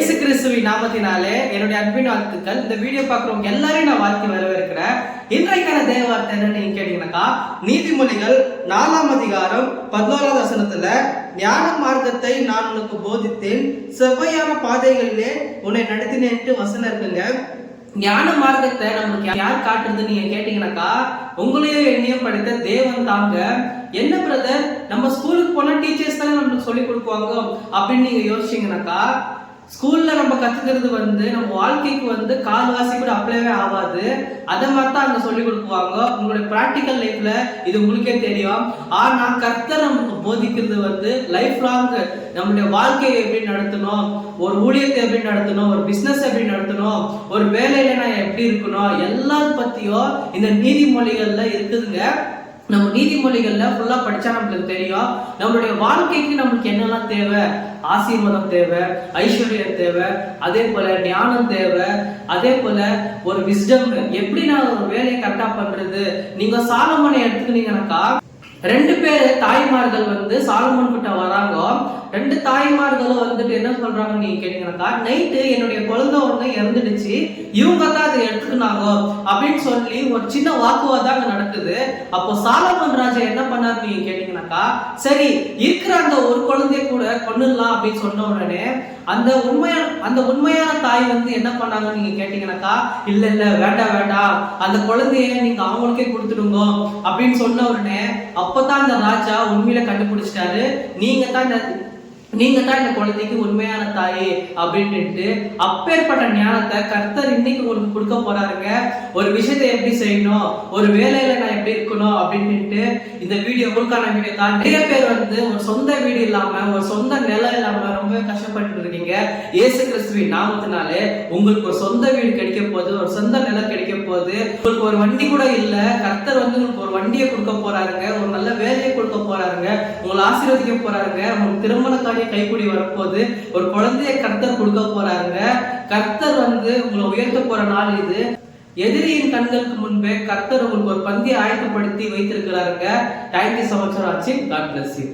இயேசு கிறிஸ்துவின் நாமத்தினாலே என்னுடைய அன்பின் வாழ்த்துக்கள். இந்த வீடியோ பார்க்குறவங்க எல்லாரையும் நான் வாழ்த்தி வரவேற்கிறேன். இன்றைக்கான தேவ வார்த்தை என்னன்னு நீங்க கேட்டீங்கன்னாக்கா, நீதிமொழிகள் 4ஆம் அதிகாரம் 11வது வசனத்துல, ஞான மார்க்கத்தை நான் உனக்கு போதித்தேன், செவ்வையான பாதைகளிலே உன்னை நடத்தினேன்ட்டு வசனம் இருக்குங்க. ஞான மார்க்கத்தை நமக்கு யார் காட்டுறது நீங்க கேட்டீங்கன்னாக்கா, உங்களையும் என்னையும் படித்த தேவன் தாங்க. என்ன பிரதர், நம்ம ஸ்கூலுக்கு போனா டீச்சர்ஸ் தானே நம்மளுக்கு சொல்லி கொடுக்குவாங்க அப்படின்னு நீங்க யோசிச்சீங்கன்னாக்கா, ஸ்கூல்ல நம்ம கத்துக்கிறது நம்ம வாழ்க்கைக்கு கால்வாசி கூட அப்ளைவே ஆகாது. அதை மாதிரி தான் அங்க சொல்லி கொடுக்குவாங்க. உங்களுடைய பிராக்டிக்கல் லைஃப்ல இது உங்களுக்கே தெரியும். ஆனா கர்த்தர் நமக்கு போதிக்கிறது லைஃப் லாங் நம்மளுடைய வாழ்க்கையை எப்படி நடத்தணும், ஒரு ஊழியத்தை எப்படி நடத்தணும், ஒரு பிசினஸ் எப்படி நடத்தணும், ஒரு வேலையில நான் எப்படி இருக்கணும், எல்லாரும் பத்தியும் இந்த நீதிமொழிகள்ல இருக்குதுங்க. நம்ம நீதிமொழிகள்ல ஃபுல்லா படிச்சா நம்மளுக்கு தெரியும் நம்மளுடைய வாழ்க்கைக்கு நம்மளுக்கு என்னெல்லாம் தேவை. ஆசீர்வாதம் தேவை, ஐஸ்வர்யம் தேவை, அதே போல ஞானம் தேவை, அதே போல ஒரு விஸ்டம், எப்படி நான் ஒரு வேலையை கரெக்டா பண்றது. நீங்க சாலமோனை எடுத்துக்கிட்டீங்கன்னாக்கா, 2 பேர் தாய்மார்கள் சாலமோன் கிட்ட வராங்க. 2 தாய்மார்களும் என்ன சொல்றாங்க நீங்க கேட்டீங்கன்னாக்கா, நைட்டு என்னுடைய குழந்தை ஒண்ணு இறந்துடுச்சு, இவங்க தான் அதை எடுத்துக்கினாங்க அப்படின்னு சொல்லி ஒரு சின்ன வாக்குவாதம் அங்க நடக்குது. அப்போ சாலமோன் ராஜா என்ன பண்ணாரு நீங்க கேட்டீங்கன்னாக்கா, சரி இருக்கிற அந்த ஒரு குழந்தைய கூட கொன்னுடலாம் அப்படின்னு சொன்ன உடனே அந்த உண்மையான தாய் என்ன பண்ணாங்க நீங்க கேட்டீங்கன்னாக்கா, இல்ல இல்ல வேண்டாம் வேண்டாம், அந்த குழந்தைய நீங்க அவங்களுக்கே கொடுத்துடுங்க அப்படின்னு சொன்ன உடனே அப்பதான் அந்த ராஜா உண்மையில கண்டுபிடிச்சிட்டாரு, நீங்க தான் இந்த குழந்தைக்கு உண்மையான தாய் அப்படின்ட்டு. அப்பேற்பட்ட ஞானத்தை கர்த்தர் இன்னைக்கு உங்களுக்கு கொடுக்க போறாருங்க. ஒரு விஷயத்தை எப்படி செய்யணும், ஒரு வேலையில நான் எப்படி இருக்கணும் அப்படின்ட்டு இந்த வீடியோ உங்களுக்கான வீடியோ தான். நிறைய பேர் ஒரு சொந்த வீடு இல்லாம, ஒரு சொந்த நிலம் இல்லாம ரொம்ப கஷ்டப்பட்டு இருக்கீங்க. இயேசு கிறிஸ்துவின் நாமத்தினாலே உங்களுக்கு ஒரு சொந்த வீடு கிடைக்க போகுது, ஒரு சொந்த நிலம் கிடைக்க போகுது. உங்களுக்கு ஒரு வண்டி கூட இல்ல, கர்த்தர் உங்களுக்கு ஒரு வண்டியை கொடுக்க போறாருங்க, ஒரு நல்ல வேலையை கொடுக்க போறாருங்க, உங்களை ஆசீர்வதிக்க போறாருங்க. உங்களுக்கு திருமண கைக்கூடி வரப்போது, ஒரு குழந்தைய கர்த்தர் கொடுக்க போறாருங்க. கர்த்தர் உங்களை உயர்த்த போற நாள் இது. எதிரியின் கண்களுக்கு முன்பே கர்த்தர் உங்களுக்கு ஒரு பந்தியை ஆயத்தப்படுத்தி வைத்திருக்கிறாருங்க. Thank you so much for watching. God bless you.